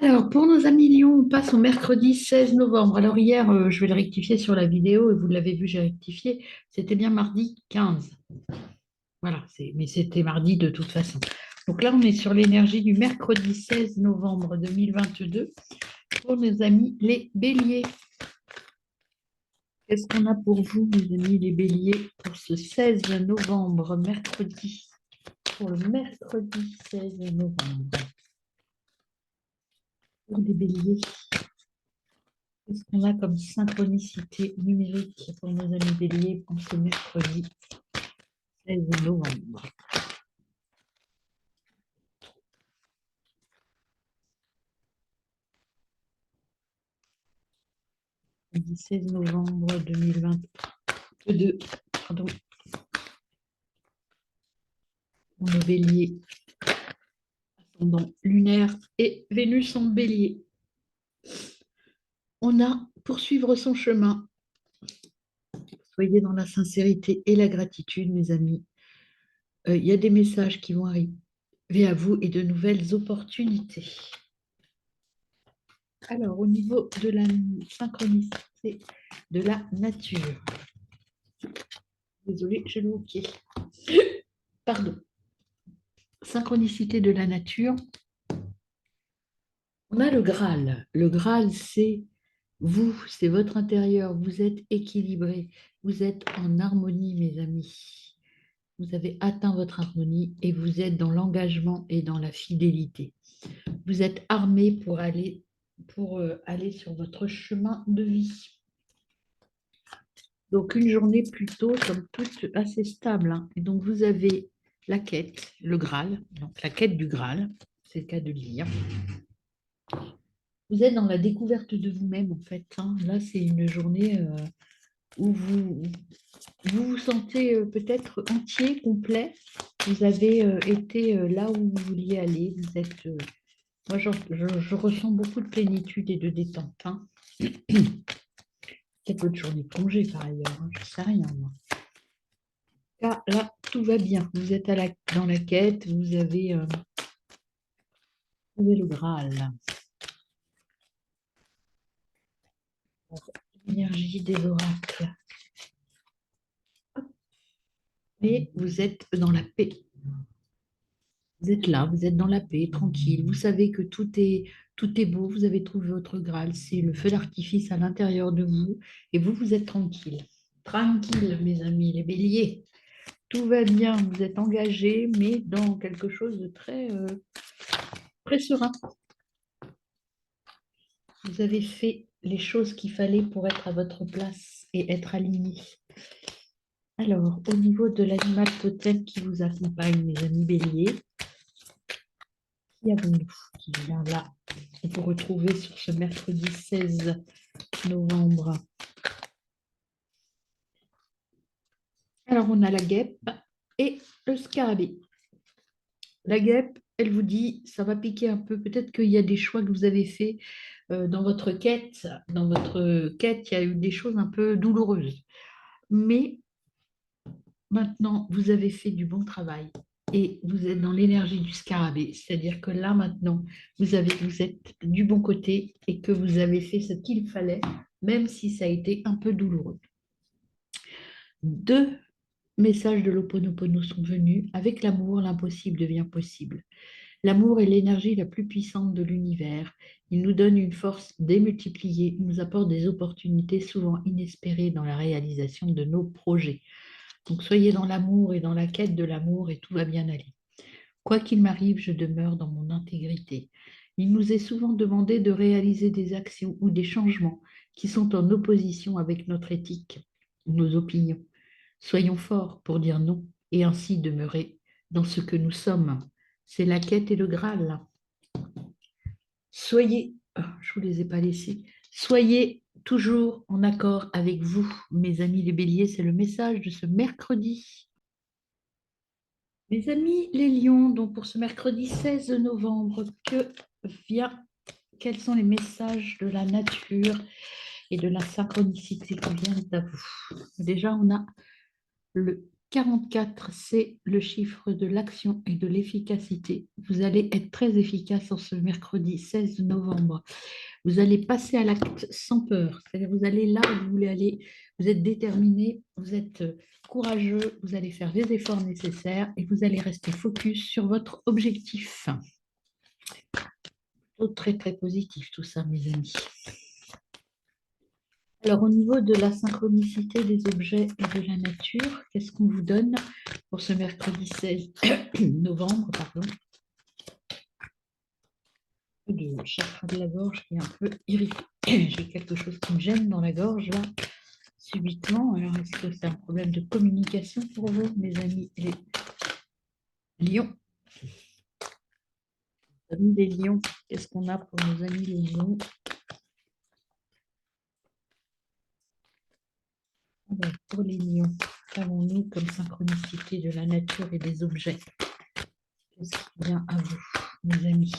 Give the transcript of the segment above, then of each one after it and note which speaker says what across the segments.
Speaker 1: Alors, pour nos amis Lyon, on passe au mercredi 16 novembre. Alors, hier, je vais le rectifier sur la vidéo, et vous l'avez vu, j'ai rectifié. C'était bien mardi 15. Voilà, mais c'était mardi de toute façon. Donc là, on est sur l'énergie du mercredi 16 novembre 2022 pour nos amis les béliers. Qu'est-ce qu'on a pour vous, mes amis les béliers, pour ce 16 novembre, mercredi? Pour le mercredi 16 novembre, pour les béliers. Qu'est-ce qu'on a comme synchronicité numérique pour nos amis béliers pour ce mercredi 16 novembre? Mercredi 16 novembre 2022. Pardon, pour nos béliers, ascendant lunaire et Vénus en bélier. On a poursuivre son chemin. Soyez dans la sincérité et la gratitude, mes amis. Il y a des messages qui vont arriver à vous et de nouvelles opportunités. Alors, au niveau de la synchronicité de la nature, désolée, j'ai le hoquet. Pardon. Synchronicité de la nature, on a le Graal. Le Graal, c'est vous, c'est votre intérieur. Vous êtes équilibré, vous êtes en harmonie, mes amis. Vous avez atteint votre harmonie et vous êtes dans l'engagement et dans la fidélité. Vous êtes armé pour aller sur votre chemin de vie. Donc, une journée plutôt, comme toute, assez stable, hein. Et donc, vous avez la quête, le Graal, donc la quête du Graal, c'est le cas de le dire. Vous êtes dans la découverte de vous-même, en fait, hein. Là, c'est une journée où vous vous sentez peut-être entier, complet. Vous avez été là où vous vouliez aller. Vous êtes, moi, je ressens beaucoup de plénitude et de détente, hein. Peut-être votre journée de congé, par ailleurs, hein, je ne sais rien, moi. Là, tout va bien. Vous êtes dans la quête, vous avez trouvé le Graal. L'énergie des oracles. Et vous êtes dans la paix. Vous êtes là, vous êtes dans la paix, tranquille. Vous savez que tout est beau. Vous avez trouvé votre Graal. C'est le feu d'artifice à l'intérieur de vous. Et vous, vous êtes tranquille. Tranquille, mes amis, les béliers. Tout va bien. Vous êtes engagés, mais dans quelque chose de très serein. Vous avez fait les choses qu'il fallait pour être à votre place et être aligné. Alors, au niveau de l'animal totem qui vous accompagne, mes amis béliers, qui avons-nous qui vient là et pour retrouver sur ce mercredi 16 novembre? Alors, on a la guêpe et le scarabée. La guêpe, elle vous dit, ça va piquer un peu. Peut-être qu'il y a des choix que vous avez faits dans votre quête. Dans votre quête, il y a eu des choses un peu douloureuses. Mais maintenant, vous avez fait du bon travail et vous êtes dans l'énergie du scarabée. C'est-à-dire que là, maintenant, vous êtes du bon côté et que vous avez fait ce qu'il fallait, même si ça a été un peu douloureux. Deux messages de l'Ho'oponopono sont venus. Avec l'amour, l'impossible devient possible. L'amour est l'énergie la plus puissante de l'univers. Il nous donne une force démultipliée, nous apporte des opportunités souvent inespérées dans la réalisation de nos projets. Donc soyez dans l'amour et dans la quête de l'amour et tout va bien aller. Quoi qu'il m'arrive, je demeure dans mon intégrité. Il nous est souvent demandé de réaliser des actions ou des changements qui sont en opposition avec notre éthique, nos opinions. Soyons forts pour dire non et ainsi demeurer dans ce que nous sommes. C'est la quête et le Graal. Soyez, je ne vous les ai pas laissés, soyez toujours en accord avec vous, mes amis les béliers, c'est le message de ce mercredi. Mes amis les lions, donc pour ce mercredi 16 novembre, vient, quels sont les messages de la nature et de la synchronicité qui viennent à vous? Déjà, on a le 44, c'est le chiffre de l'action et de l'efficacité. Vous allez être très efficace en ce mercredi 16 novembre. Vous allez passer à l'acte sans peur. C'est-à-dire vous allez là où vous voulez aller, vous êtes déterminé, vous êtes courageux, vous allez faire les efforts nécessaires et vous allez rester focus sur votre objectif. Très, très positif tout ça, mes amis. Alors, au niveau de la synchronicité des objets et de la nature, qu'est-ce qu'on vous donne pour ce mercredi 16 novembre, pardon, le chakra de la gorge qui est un peu irritant. J'ai quelque chose qui me gêne dans la gorge, là, subitement. Alors, est-ce que c'est un problème de communication pour vous, mes amis les lions? Amis les lions, qu'est-ce qu'on a pour nos amis les lions? Alors, pour les lions, qu'avons-nous comme synchronicité de la nature et des objets? Qu'est-ce qui vient à vous, mes amis?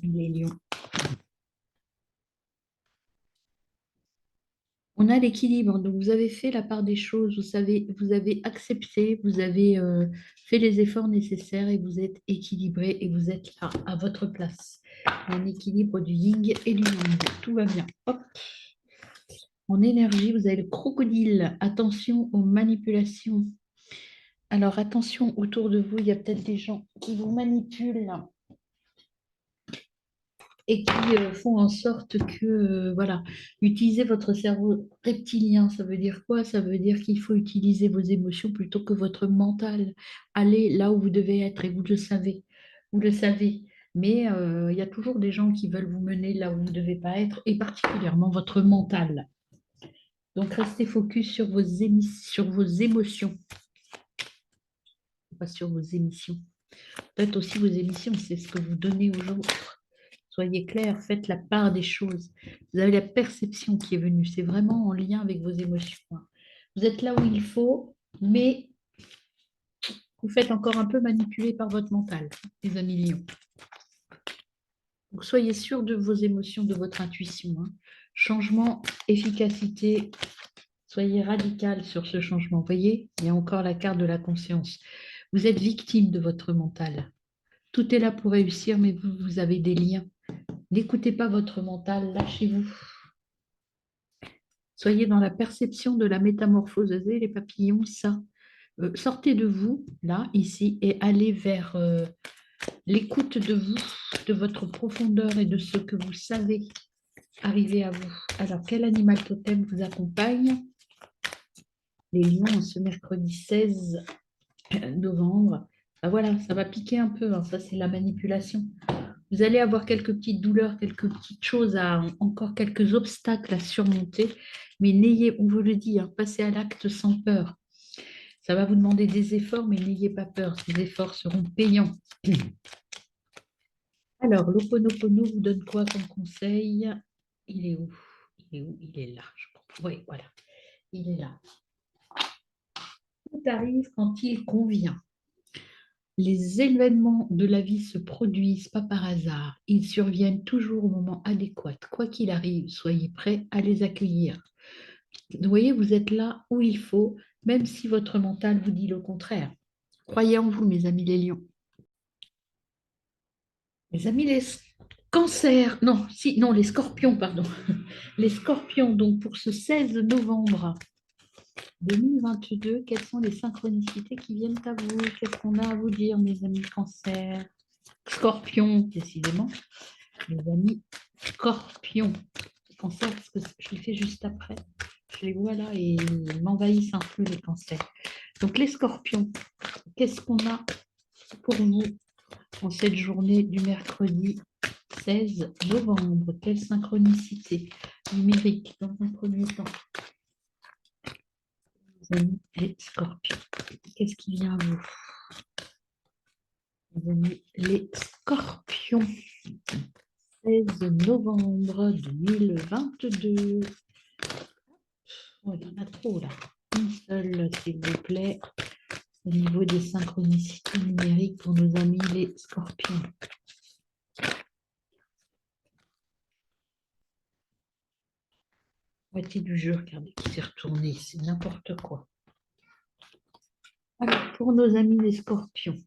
Speaker 1: Les lions. On a l'équilibre, donc vous avez fait la part des choses, vous savez, vous avez accepté, vous avez fait les efforts nécessaires et vous êtes équilibré et vous êtes là, à votre place. Un équilibre du yin et du yang, tout va bien. Hop. En énergie, vous avez le crocodile, attention aux manipulations. Alors attention, autour de vous, il y a peut-être des gens qui vous manipulent et qui font en sorte que, voilà, utilisez votre cerveau reptilien. Ça veut dire quoi? Ça veut dire qu'il faut utiliser vos émotions plutôt que votre mental. Allez là où vous devez être et vous le savez. Vous le savez. Mais il y a toujours des gens qui veulent vous mener là où vous ne devez pas être, et particulièrement votre mental. Donc restez focus sur sur vos émotions, pas sur vos émissions. Peut-être aussi vos émissions, c'est ce que vous donnez aux autres. Soyez clair, faites la part des choses. Vous avez la perception qui est venue. C'est vraiment en lien avec vos émotions. Vous êtes là où il faut, mais vous faites encore un peu manipuler par votre mental, les amis lions. Donc soyez sûr de vos émotions, de votre intuition. Changement, efficacité. Soyez radical sur ce changement. Vous voyez, il y a encore la carte de la conscience. Vous êtes victime de votre mental. Tout est là pour réussir, mais vous avez des liens. N'écoutez pas votre mental, lâchez-vous. Soyez dans la perception de la métamorphose. Les papillons, ça. Sortez de vous, là, ici, et allez vers l'écoute de vous, de votre profondeur et de ce que vous savez arriver à vous. Alors, quel animal totem vous accompagne? Les lions, ce mercredi 16 novembre. Ben voilà, ça va piquer un peu, hein, ça c'est la manipulation. Vous allez avoir quelques petites douleurs, quelques petites choses, encore quelques obstacles à surmonter, mais n'ayez, on vous le dit, passez à l'acte sans peur. Ça va vous demander des efforts, mais n'ayez pas peur, ces efforts seront payants. Alors, l'Ho'oponopono vous donne quoi comme conseil? Il est où? Il est où? Il est là, je crois. Oui, voilà, il est là. Tout arrive quand il convient. Les événements de la vie se produisent pas par hasard. Ils surviennent toujours au moment adéquat. Quoi qu'il arrive, soyez prêts à les accueillir. Vous voyez, vous êtes là où il faut, même si votre mental vous dit le contraire. Croyez en vous, mes amis les lions. Mes amis les cancers, non, si, non, les scorpions, pardon. Les scorpions, donc pour ce 16 novembre 2022, quelles sont les synchronicités qui viennent à vous? Qu'est-ce qu'on a à vous dire, mes amis cancers? Scorpion, décidément. Mes amis scorpions. Cancer, parce que je les fais juste après. Je les vois là et ils m'envahissent un peu, les cancers. Donc, les scorpions, qu'est-ce qu'on a pour vous en cette journée du mercredi 16 novembre? Quelle synchronicité numérique dans un premier temps? Les amis, les scorpions. Qu'est-ce qui vient à vous? Les amis, les scorpions. 16 novembre 2022. Oh, il y en a trop là. Une seule, s'il vous plaît, au niveau des synchronicités numériques pour nos amis les scorpions. Moitié du jeu, regardez, qui s'est retourné, c'est n'importe quoi. Alors, pour nos amis les scorpions,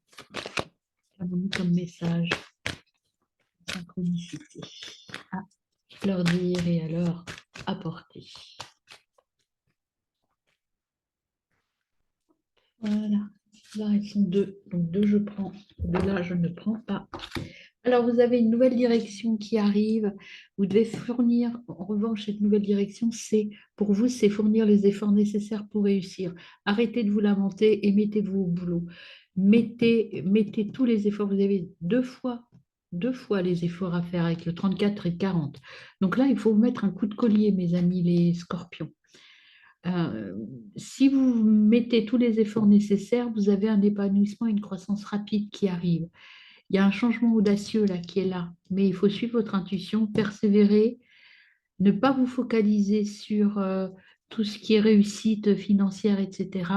Speaker 1: qu'avons-nous comme message? Synchronicité. À leur dire et à leur apporter. Voilà. Là, elles sont deux. Donc, deux, je prends. De là, je ne prends pas. Alors, vous avez une nouvelle direction qui arrive. Vous devez fournir, en revanche, cette nouvelle direction, c'est pour vous, c'est fournir les efforts nécessaires pour réussir. Arrêtez de vous lamenter et mettez-vous au boulot. Mettez tous les efforts. Vous avez deux fois les efforts à faire avec le 34 et 40. Donc là, il faut vous mettre un coup de collier, mes amis, les scorpions. Euh, si vous mettez tous les efforts nécessaires, vous avez un épanouissement et une croissance rapide qui arrive. Il y a un changement audacieux là qui est là, mais il faut suivre votre intuition, persévérer, ne pas vous focaliser sur tout ce qui est réussite financière, etc.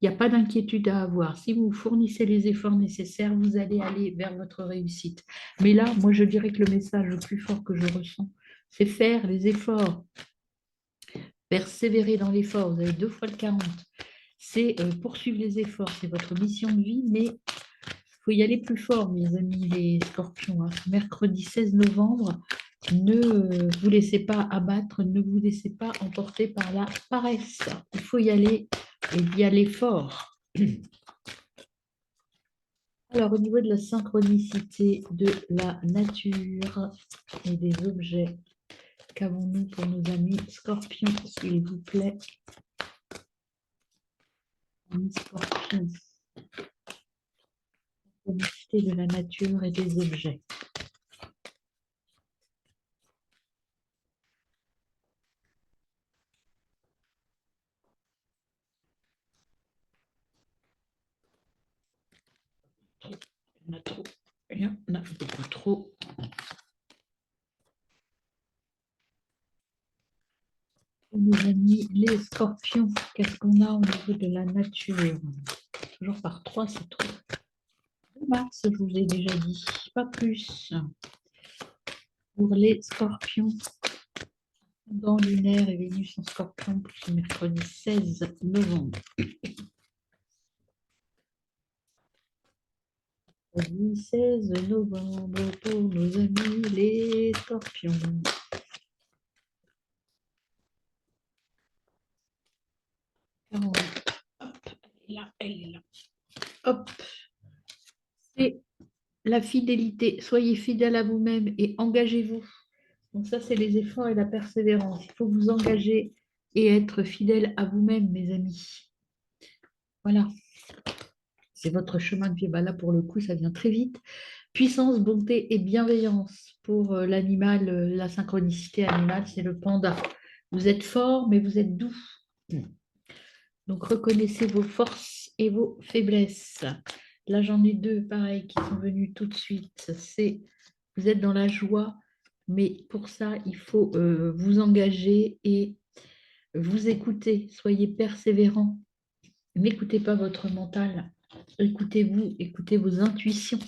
Speaker 1: Il n'y a pas d'inquiétude à avoir. Si vous fournissez les efforts nécessaires, vous allez aller vers votre réussite. Mais là, moi, je dirais que le message le plus fort que je ressens, c'est faire les efforts, persévérer dans l'effort. Vous avez deux fois le 40. C'est poursuivre les efforts, c'est votre mission de vie, mais il faut y aller plus fort, mes amis les scorpions. Hein. Mercredi 16 novembre, ne vous laissez pas abattre, ne vous laissez pas emporter par la paresse. Il faut y aller et y aller fort. Alors, au niveau de la synchronicité de la nature et des objets, qu'avons-nous pour nos amis scorpions, s'il vous plaît? Amis scorpions, synchronicité de la nature et des objets. Il y en a trop. Il y en a beaucoup trop. Pour nos amis les scorpions, qu'est-ce qu'on a au niveau de la nature? Toujours par 3, c'est trop. Mars, je vous ai déjà dit, pas plus. Pour les scorpions, dans lunaire et Vénus en scorpion, pour ce mercredi 16 novembre. Mercredi 16 novembre pour nos amis les scorpions. Hop, elle est là, elle est là. Hop, c'est la fidélité. Soyez fidèle à vous-même et engagez-vous. Donc ça, c'est les efforts et la persévérance. Il faut vous engager et être fidèle à vous-même, mes amis. Voilà, c'est votre chemin de vie. Bah là, pour le coup, ça vient très vite. Puissance, bonté et bienveillance. Pour l'animal, la synchronicité animale, c'est le panda. Vous êtes fort, mais vous êtes doux. Donc, reconnaissez vos forces et vos faiblesses. Là, j'en ai deux, pareil, qui sont venus tout de suite. C'est, vous êtes dans la joie, mais pour ça, il faut vous engager et vous écouter. Soyez persévérant. N'écoutez pas votre mental. Écoutez-vous, écoutez vos intuitions.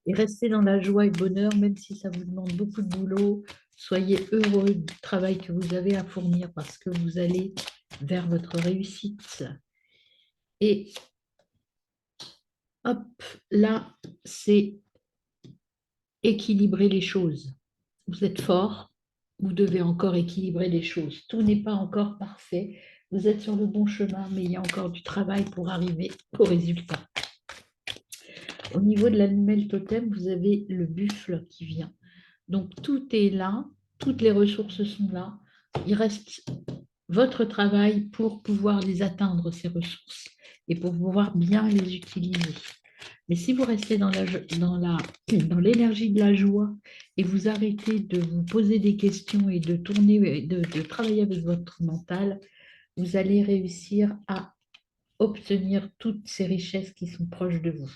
Speaker 1: Et restez dans la joie et le bonheur, même si ça vous demande beaucoup de boulot. Soyez heureux du travail que vous avez à fournir parce que vous allez vers votre réussite. Et hop, là, c'est équilibrer les choses. Vous êtes fort, vous devez encore équilibrer les choses. Tout n'est pas encore parfait. Vous êtes sur le bon chemin, mais il y a encore du travail pour arriver au résultat. Au niveau de l'animal totem, vous avez le buffle qui vient. Donc, tout est là, toutes les ressources sont là. Il reste votre travail pour pouvoir les atteindre, ces ressources, et pour pouvoir bien les utiliser. Mais si vous restez dans l'énergie de la joie et vous arrêtez de vous poser des questions et de tourner, de travailler avec votre mental, vous allez réussir à obtenir toutes ces richesses qui sont proches de vous.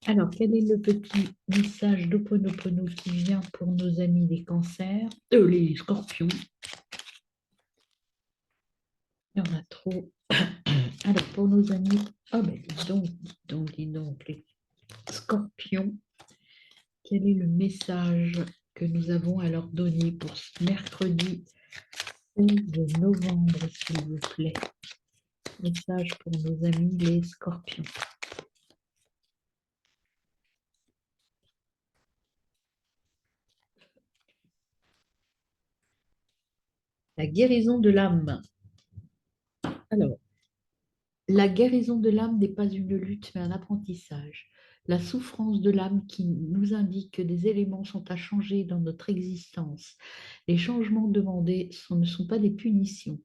Speaker 1: Alors, quel est le petit message d'Ho'oponopono qui vient pour nos amis les cancers, les scorpions? Il y en a trop. Alors, pour nos amis, oh ben dis donc, les scorpions, quel est le message que nous avons à leur donner pour ce mercredi 16 de novembre, s'il vous plaît. Message pour nos amis les scorpions. La guérison de l'âme. Alors, la guérison de l'âme n'est pas une lutte, mais un apprentissage. La souffrance de l'âme qui nous indique que des éléments sont à changer dans notre existence. Les changements demandés ne sont pas des punitions.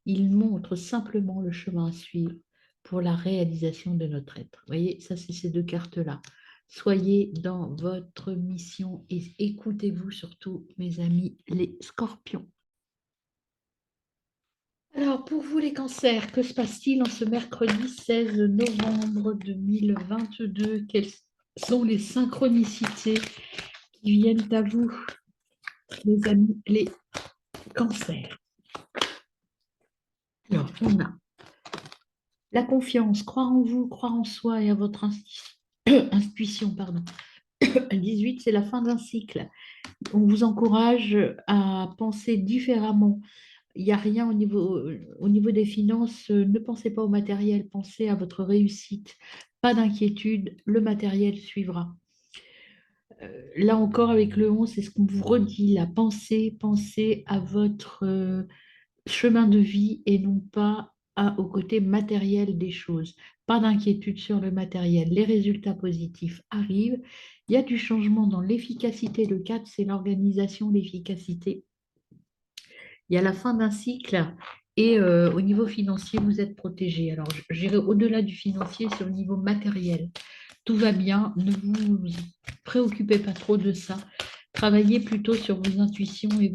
Speaker 1: Ils montrent simplement le chemin à suivre pour la réalisation de notre être. Vous voyez, ça c'est ces deux cartes-là. Soyez dans votre mission et écoutez-vous surtout, mes amis, les scorpions. Alors, pour vous les cancers, que se passe-t-il en ce mercredi 16 novembre 2022? Quelles sont les synchronicités qui viennent à vous, les amis, les cancers? Alors, on a la confiance, croire en vous, croire en soi et à votre intuition, pardon. 18, c'est la fin d'un cycle. On vous encourage à penser différemment. Il n'y a rien au niveau des finances. Ne pensez pas au matériel, pensez à votre réussite. Pas d'inquiétude, le matériel suivra. Là encore, avec le 11, c'est ce qu'on vous redit, la pensée, pensez à votre chemin de vie et non pas au côté matériel des choses. Pas d'inquiétude sur le matériel. Les résultats positifs arrivent. Il y a du changement dans l'efficacité. Le 4, c'est l'organisation, l'efficacité. Il y a la fin d'un cycle et au niveau financier, vous êtes protégé. Alors, j'irai au-delà du financier sur le niveau matériel. Tout va bien, ne vous préoccupez pas trop de ça. Travaillez plutôt sur vos intuitions et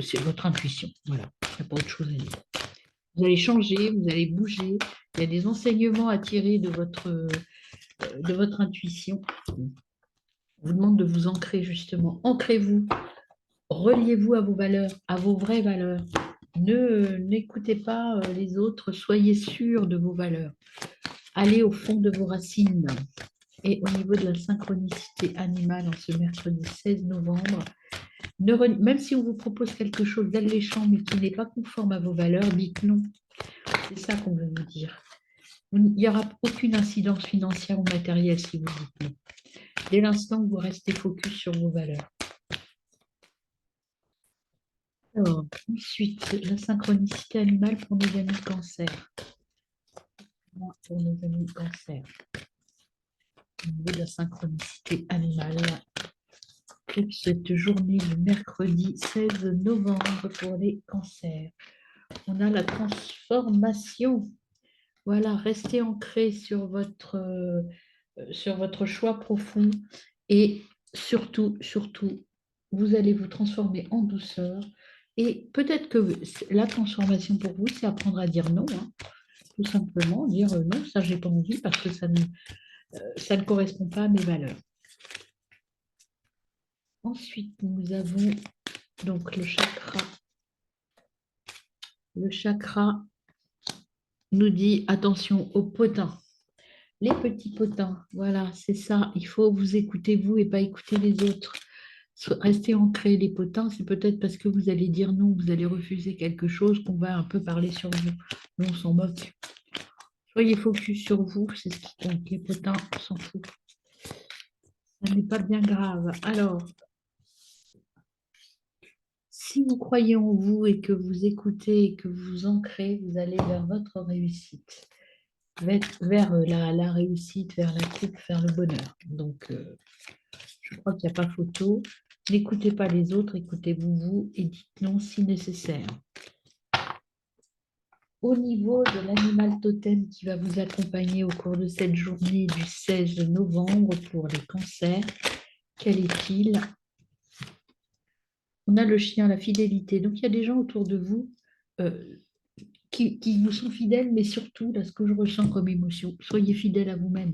Speaker 1: c'est votre intuition. Voilà, il n'y a pas autre chose à dire. Vous allez changer, vous allez bouger. Il y a des enseignements à tirer de votre intuition. On vous demande de vous ancrer justement. Ancrez-vous, reliez-vous à vos valeurs, à vos vraies valeurs. N'écoutez pas les autres, soyez sûr de vos valeurs. Allez au fond de vos racines. Et au niveau de la synchronicité animale en ce mercredi 16 novembre, même si on vous propose quelque chose d'alléchant mais qui n'est pas conforme à vos valeurs, dites non. C'est ça qu'on veut vous dire. Il n'y aura aucune incidence financière ou matérielle si vous dites non. Dès l'instant que vous restez focus sur vos valeurs. Alors, ensuite, la synchronicité animale pour nos amis cancer. Pour nos amis cancer. Au niveau de la synchronicité animale, pour cette journée du mercredi 16 novembre pour les cancers. On a la transformation. Voilà, restez ancré sur votre choix profond et surtout, vous allez vous transformer en douceur. Et peut-être que la transformation pour vous, c'est apprendre à dire non, hein. Tout simplement, dire non, ça, j'ai pas envie parce que ça ne correspond pas à mes valeurs. Ensuite, nous avons donc le chakra. Le chakra nous dit attention aux potins. Les petits potins, voilà, c'est ça. Il faut vous écouter vous et pas écouter les autres. Restez ancrés. Les potins, c'est peut-être parce que vous allez dire non, vous allez refuser quelque chose qu'on va un peu parler sur vous. Nous, on s'en moque. Soyez focus sur vous, c'est ce qui compte. Les potins, on s'en fout. Ça n'est pas bien grave. Alors, si vous croyez en vous et que vous écoutez et que vous ancrez, vous allez vers votre réussite, vers la réussite, vers la coupe, vers le bonheur. Donc, je crois qu'il n'y a pas photo. N'écoutez pas les autres, écoutez-vous vous et dites non si nécessaire. Au niveau de l'animal totem qui va vous accompagner au cours de cette journée du 16 novembre pour les cancers, quel est-il? On a le chien, la fidélité. Donc, il y a des gens autour de vous qui vous sont fidèles, mais surtout, là, ce que je ressens comme émotion, soyez fidèles à vous-même.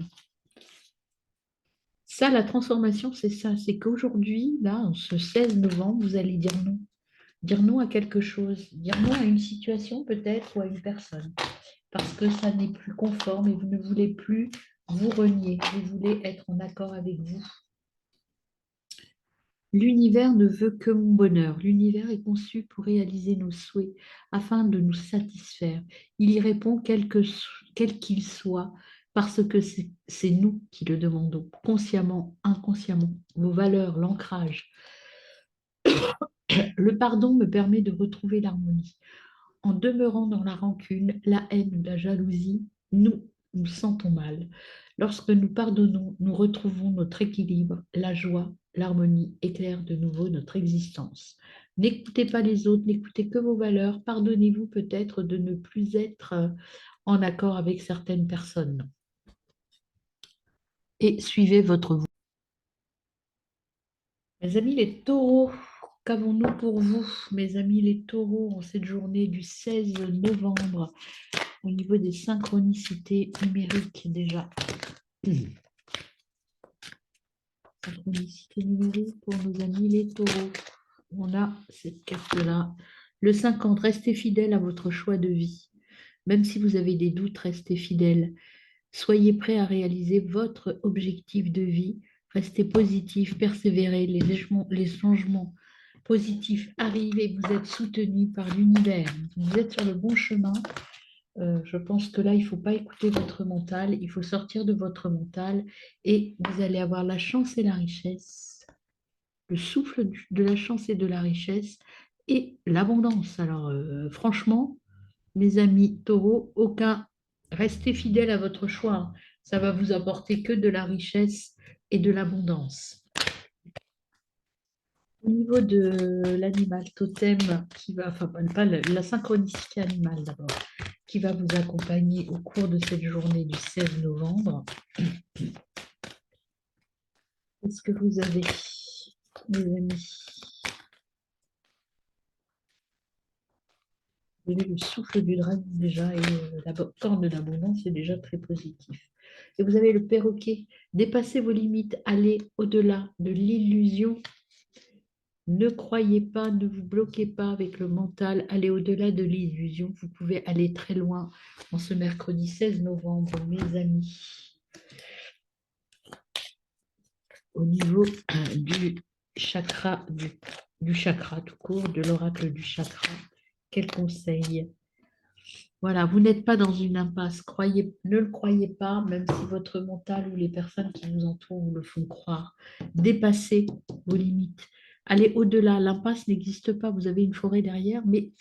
Speaker 1: Ça, la transformation, c'est ça. C'est qu'aujourd'hui, là, ce 16 novembre, vous allez dire non. Dire non à quelque chose. Dire non à une situation peut-être ou à une personne. Parce que ça n'est plus conforme et vous ne voulez plus vous reniez, vous voulez être en accord avec vous. L'univers ne veut que mon bonheur. L'univers est conçu pour réaliser nos souhaits afin de nous satisfaire. Il y répond quel qu'il soit parce que c'est nous qui le demandons, consciemment, inconsciemment. Vos valeurs, l'ancrage. Le pardon me permet de retrouver l'harmonie. En demeurant dans la rancune, la haine ou la jalousie, nous nous sentons mal. Lorsque nous pardonnons, nous retrouvons notre équilibre, la joie, l'harmonie éclairent de nouveau notre existence. N'écoutez pas les autres, n'écoutez que vos valeurs. Pardonnez-vous peut-être de ne plus être en accord avec certaines personnes et suivez votre voie. Mes amis les taureaux, qu'avons-nous pour vous, mes amis les taureaux, en cette journée du 16 novembre? Au niveau des synchronicités numériques déjà. Synchronicité numérique pour nos amis les taureaux. On a cette carte-là. Le 50, restez fidèle à votre choix de vie. Même si vous avez des doutes, restez fidèle. Soyez prêt à réaliser votre objectif de vie. Restez positif, persévérez. Les changements positifs arrivent et vous êtes soutenu par l'univers. Vous êtes sur le bon chemin. Je pense que là, il ne faut pas écouter votre mental, il faut sortir de votre mental et vous allez avoir la chance et la richesse, le souffle de la chance et de la richesse et l'abondance. Alors, franchement, mes amis taureaux, restez fidèles à votre choix, hein. Ça va vous apporter que de la richesse et de l'abondance. Au niveau de l'animal totem qui va, enfin pas la synchronicité animale d'abord, qui va vous accompagner au cours de cette journée du 16 novembre. Qu'est-ce que vous avez, mes amis? Vous avez le souffle du dragon déjà et la corne de l'abondance est déjà très positif. Et vous avez le perroquet. Dépassez vos limites, allez au-delà de l'illusion. Ne croyez pas, ne vous bloquez pas avec le mental, allez au-delà de l'illusion. Vous pouvez aller très loin en ce mercredi 16 novembre, mes amis. Au niveau du chakra, du chakra tout court, de l'oracle du chakra, quel conseil? Voilà, vous n'êtes pas dans une impasse, ne le croyez pas, même si votre mental ou les personnes qui vous entourent vous le font croire. Dépassez vos limites. Allez au-delà, l'impasse n'existe pas, vous avez une forêt derrière, mais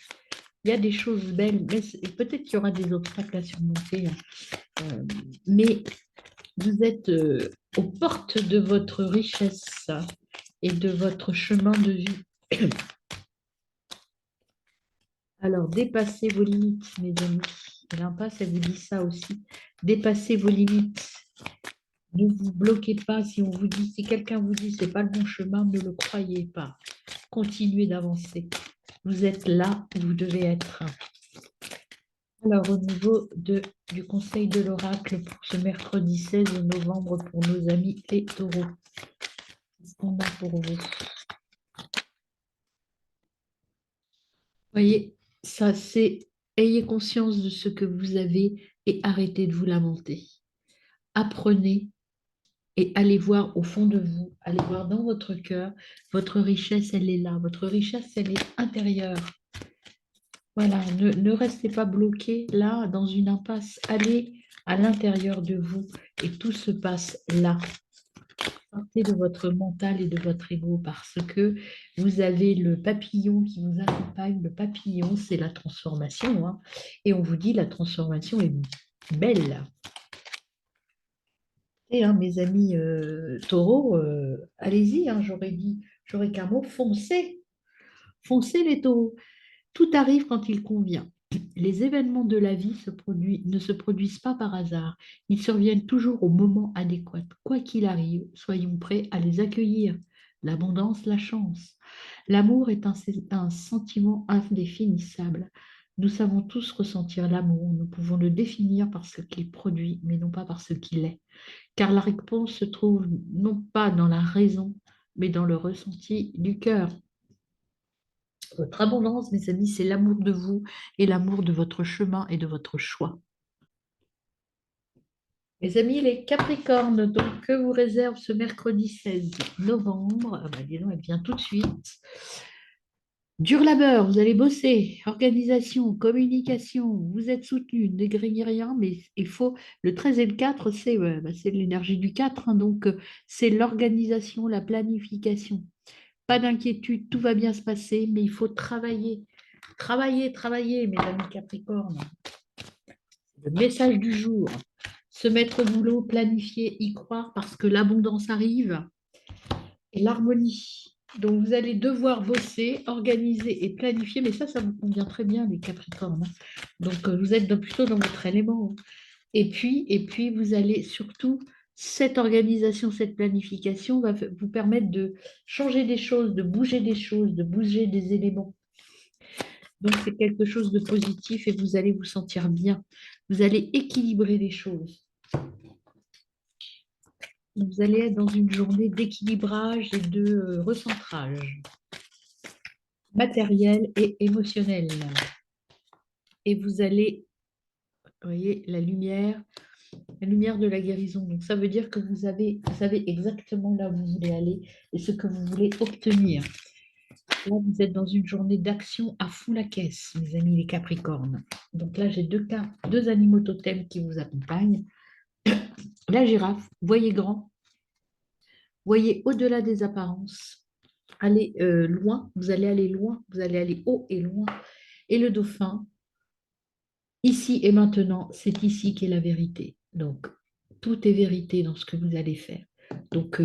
Speaker 1: il y a des choses belles, mais peut-être qu'il y aura des obstacles à surmonter, hein. Mais vous êtes aux portes de votre richesse et de votre chemin de vie. Alors, dépassez vos limites, mes amis. L'impasse, elle vous dit ça aussi. Dépassez vos limites. Ne vous bloquez pas si on vous dit, si quelqu'un vous dit c'est pas le bon chemin, ne le croyez pas. Continuez d'avancer. Vous êtes là où vous devez être. Alors, au niveau du conseil de l'oracle pour ce mercredi 16 novembre pour nos amis les taureaux, qu'est-ce qu'on a pour vous? Voyez, ça c'est ayez conscience de ce que vous avez et arrêtez de vous lamenter. Apprenez et allez voir au fond de vous, allez voir dans votre cœur, votre richesse, elle est là. Votre richesse, elle est intérieure. Voilà, ne restez pas bloqué là dans une impasse. Allez à l'intérieur de vous et tout se passe là. Sortez de votre mental et de votre ego parce que vous avez le papillon qui vous accompagne. Le papillon, c'est la transformation, hein. Et on vous dit la transformation est belle. Et hein, mes amis taureaux, allez-y, hein, j'aurais qu'un mot, foncez. Foncez les taureaux. Tout arrive quand il convient. Les événements de la vie ne se produisent pas par hasard. Ils surviennent toujours au moment adéquat. Quoi qu'il arrive, soyons prêts à les accueillir. L'abondance, la chance. L'amour est un sentiment indéfinissable. Nous savons tous ressentir l'amour. Nous pouvons le définir par ce qu'il produit, mais non pas par ce qu'il est. Car la réponse se trouve non pas dans la raison, mais dans le ressenti du cœur. Votre abondance, mes amis, c'est l'amour de vous et l'amour de votre chemin et de votre choix. Mes amis, les Capricornes, donc que vous réserve ce mercredi 16 novembre? Ah bah dis donc, elle vient tout de suite. Dur labeur, vous allez bosser, organisation, communication, vous êtes soutenu, ne graignez rien, mais il faut, le 13 et le 4, c'est c'est l'énergie du 4, hein, donc c'est l'organisation, la planification. Pas d'inquiétude, tout va bien se passer, mais il faut travailler, travailler, travailler, mes amis Capricornes. Le message du jour, se mettre au boulot, planifier, y croire, parce que l'abondance arrive et l'harmonie. Donc, vous allez devoir bosser, organiser et planifier, mais ça vous convient très bien, les Capricornes, hein. Donc, vous êtes plutôt dans votre élément, hein. Et puis, vous allez surtout, cette organisation, cette planification va vous permettre de changer des choses, de bouger des choses, de bouger des éléments. Donc, c'est quelque chose de positif et vous allez vous sentir bien. Vous allez équilibrer les choses. Vous allez être dans une journée d'équilibrage et de recentrage matériel et émotionnel. Et vous allez, vous voyez, la lumière de la guérison. Donc, ça veut dire que vous savez exactement là où vous voulez aller et ce que vous voulez obtenir. Là, vous êtes dans une journée d'action à fond la caisse, mes amis les Capricornes. Donc là, j'ai deux animaux totems qui vous accompagnent. La girafe, voyez grand, voyez au-delà des apparences. Allez loin, vous allez aller loin, vous allez aller haut et loin. Et le dauphin, ici et maintenant, c'est ici qu'est la vérité. Donc, tout est vérité dans ce que vous allez faire. Donc,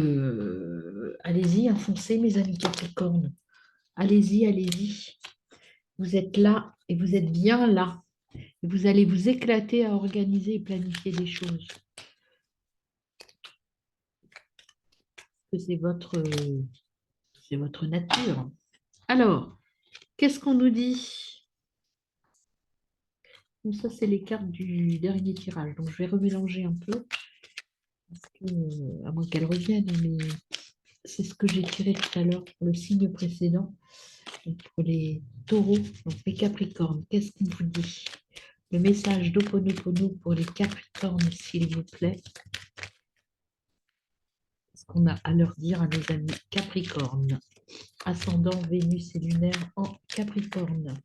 Speaker 1: allez-y, enfoncez, mes amis Capricornes. Allez-y, allez-y. Vous êtes là et vous êtes bien là. Et vous allez vous éclater à organiser et planifier des choses. C'est votre nature. Alors, qu'est-ce qu'on nous dit? Donc ça, c'est les cartes du dernier tirage. Donc, je vais remélanger un peu, parce que, à moins qu'elles reviennent, mais c'est ce que j'ai tiré tout à l'heure pour le signe précédent. Donc, pour les taureaux, donc les capricornes, qu'est-ce qu'on vous dit? Le message d'Ho'oponopono pour les capricornes, s'il vous plaît. Qu'est-ce qu'on a à leur dire à nos amis capricornes? Ascendant Vénus et lunaire en capricorne.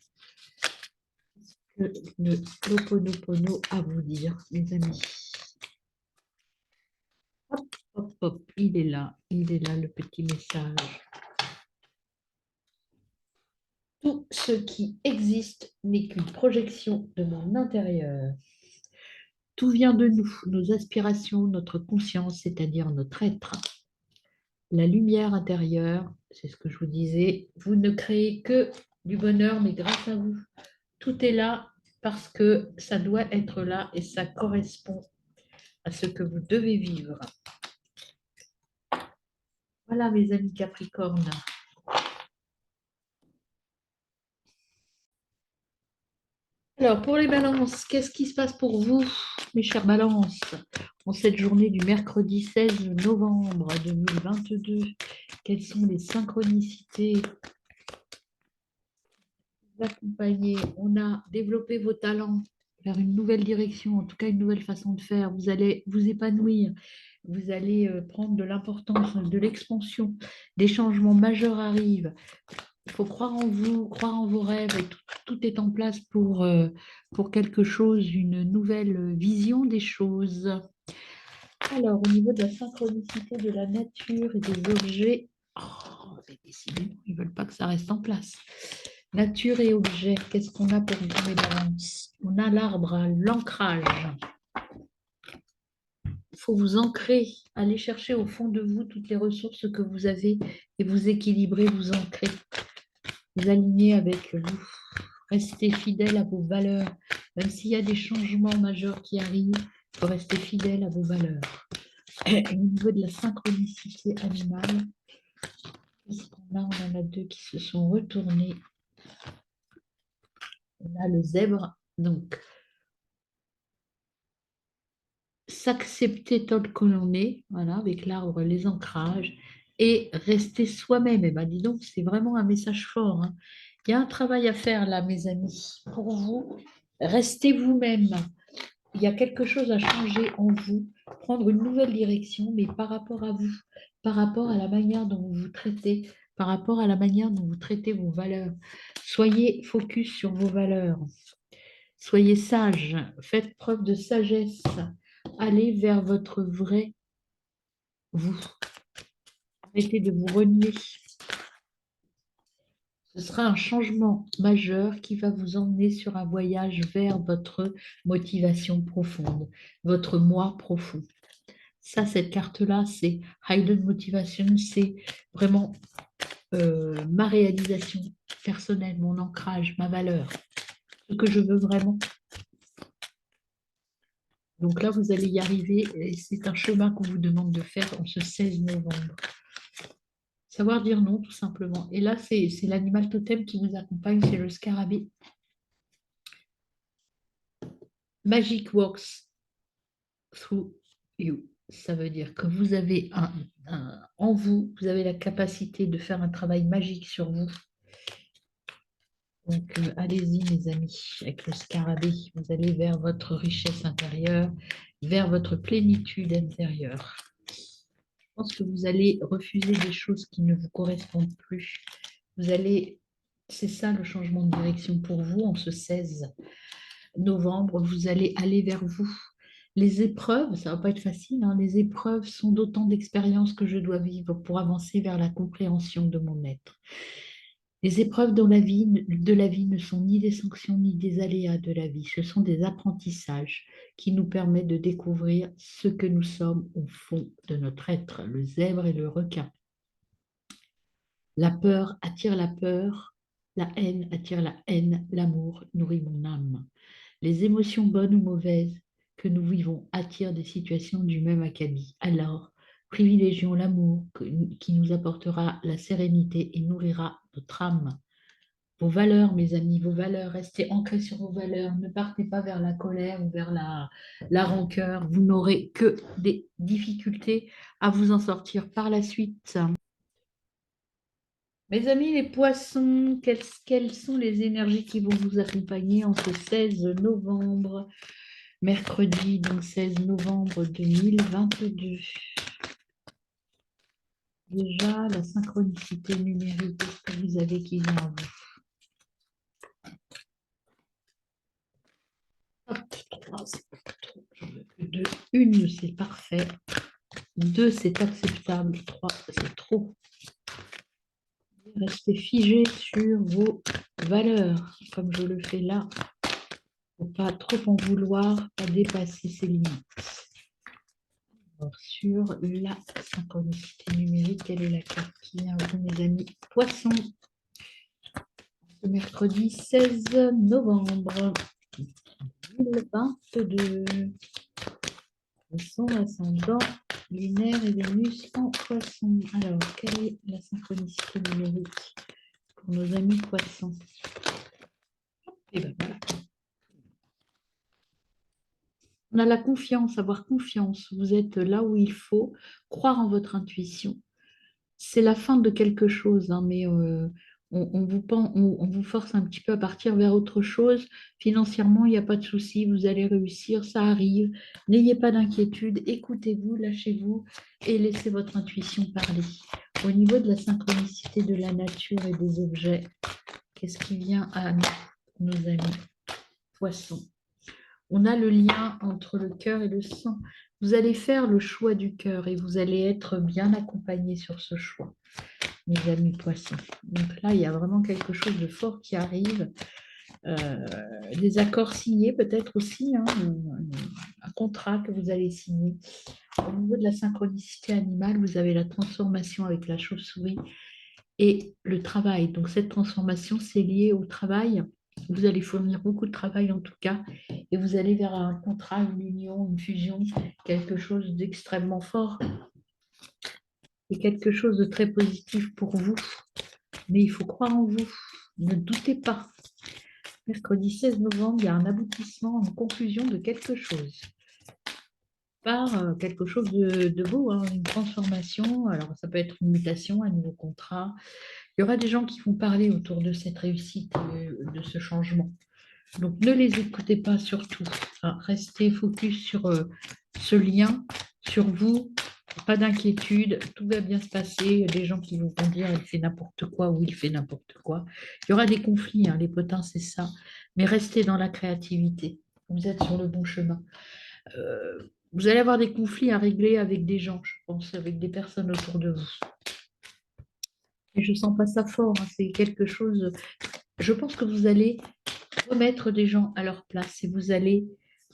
Speaker 1: Le Ho'oponopono à vous dire, mes amis. Hop, hop, hop, il est là, le petit message. Tout ce qui existe n'est qu'une projection de mon intérieur. Tout vient de nous, nos aspirations, notre conscience, c'est-à-dire notre être. La lumière intérieure, c'est ce que je vous disais, vous ne créez que du bonheur, mais grâce à vous. Tout est là parce que ça doit être là et ça correspond à ce que vous devez vivre. Voilà, mes amis Capricornes. Alors, pour les balances, qu'est-ce qui se passe pour vous, mes chères balances, en cette journée du mercredi 16 novembre 2022? Quelles sont les synchronicités? Vous accompagner, on a développé vos talents vers une nouvelle direction, en tout cas une nouvelle façon de faire. Vous allez vous épanouir, vous allez prendre de l'importance, de l'expansion. Des changements majeurs arrivent. Il faut croire en vous, croire en vos rêves, et tout est en place pour quelque chose, une nouvelle vision des choses. Alors, au niveau de la synchronicité de la nature et des objets, oh, mais décidément, ils ne veulent pas que ça reste en place. Nature et objets, qu'est-ce qu'on a pour vous, mes balances? On a l'arbre, l'ancrage. Il faut vous ancrer, aller chercher au fond de vous toutes les ressources que vous avez et vous équilibrer, vous ancrer, vous aligner avec vous. Restez fidèle à vos valeurs. Même s'il y a des changements majeurs qui arrivent, il faut rester fidèle à vos valeurs. Et au niveau de la synchronicité animale, qu'est-ce qu'on a? On en a deux qui se sont retournés. On a le zèbre, donc s'accepter tel que l'on est, voilà, avec l'arbre, les ancrages, et rester soi-même. Et ben dis donc, c'est vraiment un message fort, hein. Il y a un travail à faire là, mes amis, pour vous. Restez vous-même. il y a quelque chose à changer en vous, prendre une nouvelle direction, mais par rapport à vous, par rapport à la manière dont vous vous traitez, par rapport à la manière dont vous traitez vos valeurs. Soyez focus sur vos valeurs. Soyez sage, faites preuve de sagesse. Allez vers votre vrai vous. Arrêtez de vous renier. Ce sera un changement majeur qui va vous emmener sur un voyage vers votre motivation profonde, votre moi profond. Ça, cette carte-là, c'est Hidden Motivation, c'est vraiment ma réalisation personnelle, mon ancrage, ma valeur, ce que je veux vraiment. Donc là, vous allez y arriver et c'est un chemin qu'on vous demande de faire en ce 16 novembre. Savoir dire non, tout simplement. Et là, c'est l'animal totem qui vous accompagne, c'est le scarabée. Magic works through you. Ça veut dire que vous avez en vous, vous avez la capacité de faire un travail magique sur vous. Donc, allez-y, mes amis, avec le scarabée. Vous allez vers votre richesse intérieure, vers votre plénitude intérieure. Je pense que vous allez refuser des choses qui ne vous correspondent plus. Vous allez, c'est ça le changement de direction pour vous en ce 16 novembre. Vous allez aller vers vous. Les épreuves, ça ne va pas être facile, hein, les épreuves sont d'autant d'expériences que je dois vivre pour avancer vers la compréhension de mon être. Les épreuves de la vie ne sont ni des sanctions ni des aléas de la vie, ce sont des apprentissages qui nous permettent de découvrir ce que nous sommes au fond de notre être, le zèbre et le requin. La peur attire la peur, la haine attire la haine, l'amour nourrit mon âme. Les émotions bonnes ou mauvaises que nous vivons attirent des situations du même acabit. Alors, privilégions l'amour qui nous apportera la sérénité et nourrira notre âme. Vos valeurs, mes amis, vos valeurs, restez ancrés sur vos valeurs. Ne partez pas vers la colère ou vers la rancœur. Vous n'aurez que des difficultés à vous en sortir par la suite. Mes amis, les poissons, quelles sont les énergies qui vont vous accompagner en ce 16 novembre, mercredi, donc 16 novembre 2022? Déjà, la synchronicité numérique, est-ce que vous avez qui vient à vous? Hop, 3, c'est pas trop. J'en veux que 2. Une, c'est parfait. 2, c'est acceptable. 3, c'est trop. Restez figé sur vos valeurs, comme je le fais là. Il ne faut pas trop en vouloir, pas dépasser ses limites. Alors, sur la synchronicité numérique, quelle est la carte qui vient à vous, mes amis? Poisson, ce mercredi 16 novembre 2022. Poisson, ascendant, lunaire et Vénus en poisson. Alors, quelle est la synchronicité numérique pour nos amis poissons? Et bien voilà. On a la confiance, avoir confiance. Vous êtes là où il faut, croire en votre intuition. C'est la fin de quelque chose, hein, mais on vous force un petit peu à partir vers autre chose. Financièrement, il n'y a pas de souci, vous allez réussir, ça arrive. N'ayez pas d'inquiétude, écoutez-vous, lâchez-vous et laissez votre intuition parler. Au niveau de la synchronicité de la nature et des objets, qu'est-ce qui vient à nous, nos amis poissons? On a le lien entre le cœur et le sang. Vous allez faire le choix du cœur et vous allez être bien accompagné sur ce choix, mes amis poissons. Donc là, il y a vraiment quelque chose de fort qui arrive. Des accords signés peut-être aussi, hein, un contrat que vous allez signer. Au niveau de la synchronicité animale, vous avez la transformation avec la chauve-souris et le travail. Donc cette transformation, c'est lié au travail. Vous allez fournir beaucoup de travail en tout cas, et vous allez vers un contrat, une union, une fusion, quelque chose d'extrêmement fort et quelque chose de très positif pour vous. Mais il faut croire en vous, ne doutez pas. Mercredi 16 novembre, il y a un aboutissement, une conclusion de quelque chose. Par quelque chose de beau, hein, une transformation. Alors ça peut être une mutation, un nouveau contrat. Il y aura des gens qui vont parler autour de cette réussite, de ce changement. Donc, ne les écoutez pas surtout. Enfin, restez focus sur ce lien, sur vous. Pas d'inquiétude, tout va bien se passer. Il y a des gens qui vont dire il fait n'importe quoi ou il fait n'importe quoi. Il y aura des conflits, hein, les potins, c'est ça. Mais restez dans la créativité. Vous êtes sur le bon chemin. Euh, vous allez avoir des conflits à régler avec des gens, je pense, avec des personnes autour de vous. Et je sens pas ça fort, hein, c'est quelque chose. Je pense que vous allez remettre des gens à leur place et vous allez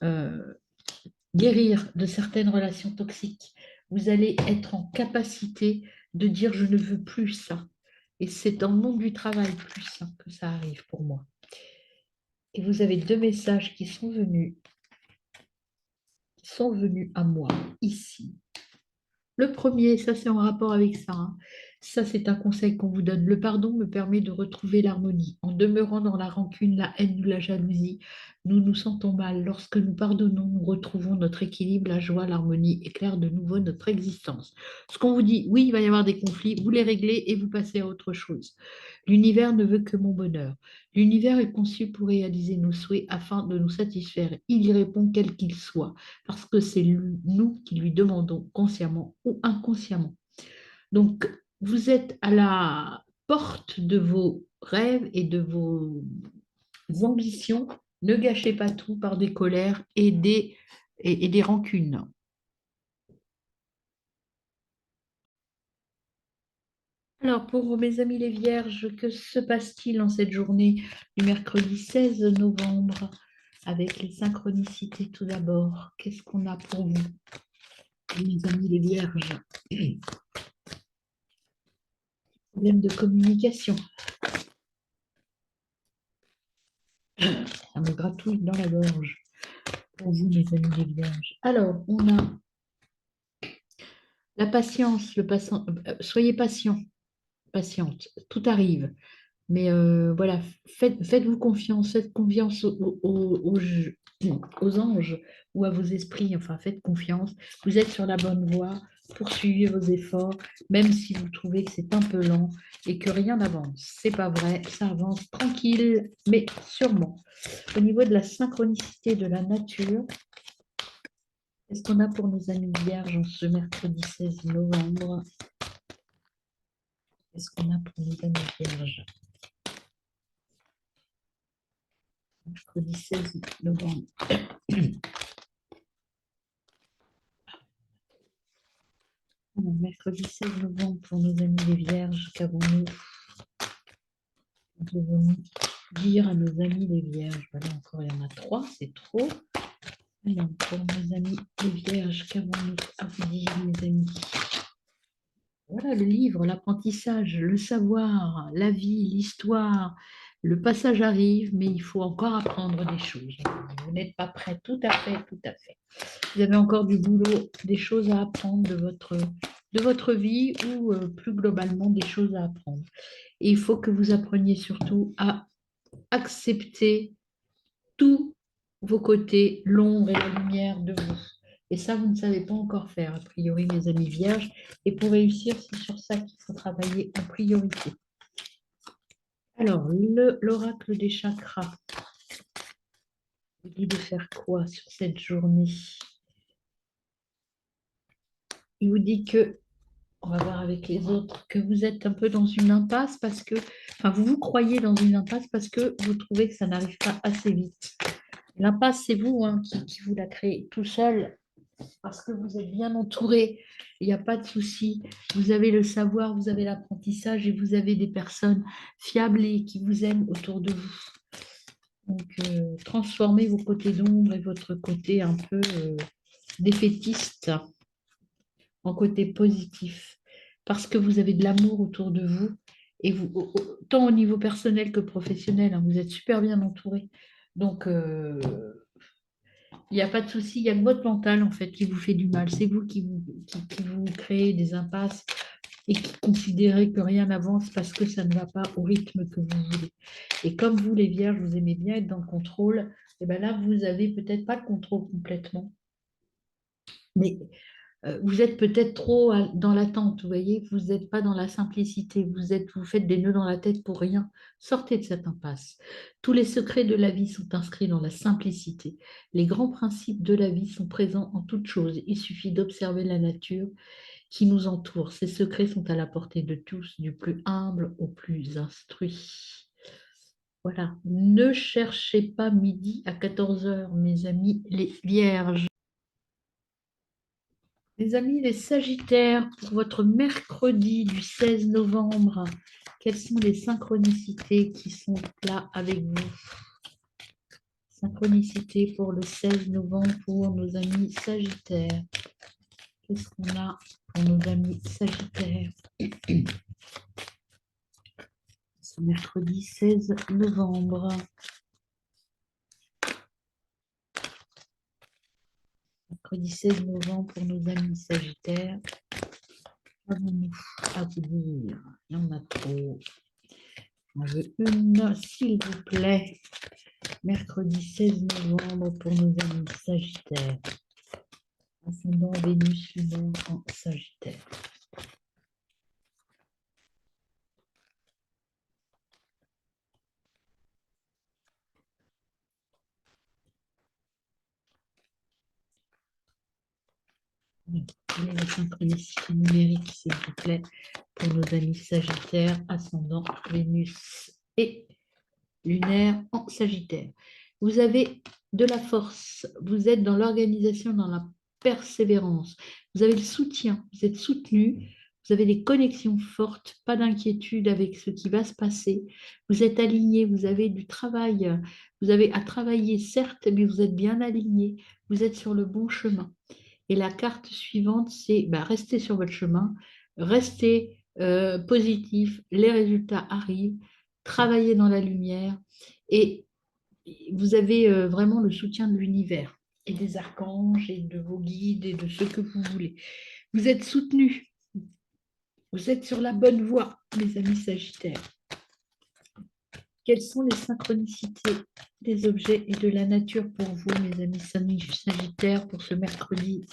Speaker 1: euh, guérir de certaines relations toxiques. Vous allez être en capacité de dire je ne veux plus ça. Et c'est dans le monde du travail plus ça que ça arrive pour moi. Et vous avez deux messages qui sont venus à moi ici. Le premier, ça c'est en rapport avec ça, hein. Ça c'est un conseil qu'on vous donne. Le pardon me permet de retrouver l'harmonie. En demeurant dans la rancune, la haine ou la jalousie, nous nous sentons mal. Lorsque nous pardonnons, nous retrouvons notre équilibre, la joie, l'harmonie éclairent de nouveau notre existence. Ce qu'on vous dit, oui, il va y avoir des conflits, vous les réglez et vous passez à autre chose. L'univers ne veut que mon bonheur. L'univers est conçu pour réaliser nos souhaits afin de nous satisfaire. Il y répond quel qu'il soit parce que c'est nous qui lui demandons consciemment ou inconsciemment. Donc, vous êtes à la porte de vos rêves et de vos ambitions. Ne gâchez pas tout par des colères et des rancunes. Alors, pour mes amis les vierges, que se passe-t-il en cette journée du mercredi 16 novembre avec les synchronicités tout d'abord? Qu'est-ce qu'on a pour vous, mes amis les vierges? Problème de communication. Ça me gratouille dans la gorge pour vous, mes amis les vierges. Alors, on a la patience, soyez patient, patiente, tout arrive. Mais voilà, faites-vous confiance, faites confiance aux anges ou à vos esprits, enfin faites confiance. Vous êtes sur la bonne voie, poursuivez vos efforts, même si vous trouvez que c'est un peu lent et que rien n'avance. C'est pas vrai, ça avance tranquille, mais sûrement. Au niveau de la synchronicité de la nature, qu'est-ce qu'on a pour nos amis vierges en ce mercredi 16 novembre? Qu'est-ce qu'on a pour nos amis vierges? Mercredi 16 novembre. Alors, mercredi 16 novembre pour nos amis les vierges, qu'avons-nous? Devons-nous dire à nos amis les vierges? Voilà, encore, il y en a trois, c'est trop. Alors, pour nos amis les vierges, qu'avons-nous à vous dire, mes amis? Voilà, le livre, l'apprentissage, le savoir, la vie, l'histoire. Le passage arrive, mais il faut encore apprendre des choses. Vous n'êtes pas prêt, tout à fait, tout à fait. Vous avez encore du boulot, des choses à apprendre de votre vie ou plus globalement des choses à apprendre. Et il faut que vous appreniez surtout à accepter tous vos côtés, l'ombre et la lumière de vous. Et ça, vous ne savez pas encore faire, a priori, mes amis vierges. Et pour réussir, c'est sur ça qu'il faut travailler en priorité. Alors, l'oracle des chakras vous dit de faire quoi sur cette journée? Il vous dit que, on va voir avec les autres, que vous êtes un peu dans une impasse parce que, enfin, vous vous croyez dans une impasse parce que vous trouvez que ça n'arrive pas assez vite. L'impasse, c'est vous hein, qui vous la créez tout seul parce que vous êtes bien entouré. Il n'y a pas de souci. Vous avez le savoir, vous avez l'apprentissage et vous avez des personnes fiables et qui vous aiment autour de vous. Donc, transformez vos côtés d'ombre et votre côté un peu défaitiste en côté positif parce que vous avez de l'amour autour de vous et vous, tant au niveau personnel que professionnel, hein, vous êtes super bien entouré. Donc, il n'y a pas de souci, il y a que votre mental en fait qui vous fait du mal. C'est vous qui vous créez des impasses et qui considérez que rien n'avance parce que ça ne va pas au rythme que vous voulez. Et comme vous, les vierges, vous aimez bien être dans le contrôle, et bien là, vous avez peut-être pas le contrôle complètement. Mais Vous êtes peut-être trop dans l'attente, vous voyez, vous n'êtes pas dans la simplicité, vous faites des nœuds dans la tête pour rien. Sortez de cette impasse. Tous les secrets de la vie sont inscrits dans la simplicité. Les grands principes de la vie sont présents en toutes choses. Il suffit d'observer la nature qui nous entoure. Ces secrets sont à la portée de tous, du plus humble au plus instruit. Voilà. Ne cherchez pas midi à 14 heures, mes amis les vierges. Les amis les sagittaires, pour votre mercredi du 16 novembre, quelles sont les synchronicités qui sont là avec vous? Synchronicité pour le 16 novembre pour nos amis sagittaires. Qu'est-ce qu'on a pour nos amis sagittaires? Ce mercredi 16 novembre. Mercredi 16 novembre pour nos amis sagittaires. Qu'avons-nous à vous dire? Il y en a trop. J'en veux une, s'il vous plaît. Mercredi 16 novembre pour nos amis sagittaires. Ascendant Vénus lunaire en sagittaire. Quelle est la synchronicité numérique, s'il vous plaît, pour nos amis sagittaires, ascendant Vénus et lunaire en sagittaire? Vous avez de la force, vous êtes dans l'organisation, dans la persévérance, vous avez le soutien, vous êtes soutenu, vous avez des connexions fortes, pas d'inquiétude avec ce qui va se passer, vous êtes aligné, vous avez du travail, vous avez à travailler certes, mais vous êtes bien aligné, vous êtes sur le bon chemin. Et la carte suivante, c'est restez sur votre chemin, restez positif, les résultats arrivent, travaillez dans la lumière et vous avez vraiment le soutien de l'univers et des archanges et de vos guides et de ce que vous voulez. Vous êtes soutenus, vous êtes sur la bonne voie, mes amis sagittaires. Quelles sont les synchronicités des objets et de la nature pour vous, mes amis sagittaires, pour ce mercredi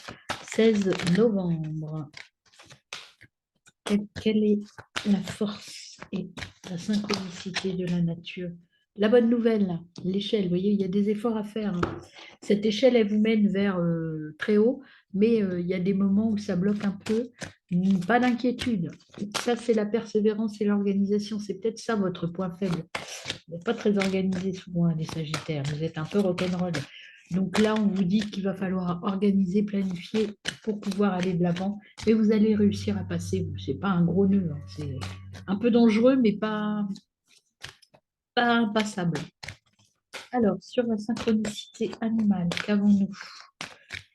Speaker 1: 16 novembre? Quelle est la force et la synchronicité de la nature? La bonne nouvelle, l'échelle, vous voyez, il y a des efforts à faire, hein. Cette échelle, elle vous mène vers très haut, mais il y a des moments où ça bloque un peu. Pas d'inquiétude. Ça, c'est la persévérance et l'organisation. C'est peut-être ça votre point faible. Vous n'êtes pas très organisé souvent, hein, les Sagittaires. Vous êtes un peu rock'n'roll. Donc là, on vous dit qu'il va falloir organiser, planifier pour pouvoir aller de l'avant. Et vous allez réussir à passer. Ce n'est pas un gros nœud, hein. C'est un peu dangereux, mais pas impassable. Alors, sur la synchronicité animale, qu'avons-nous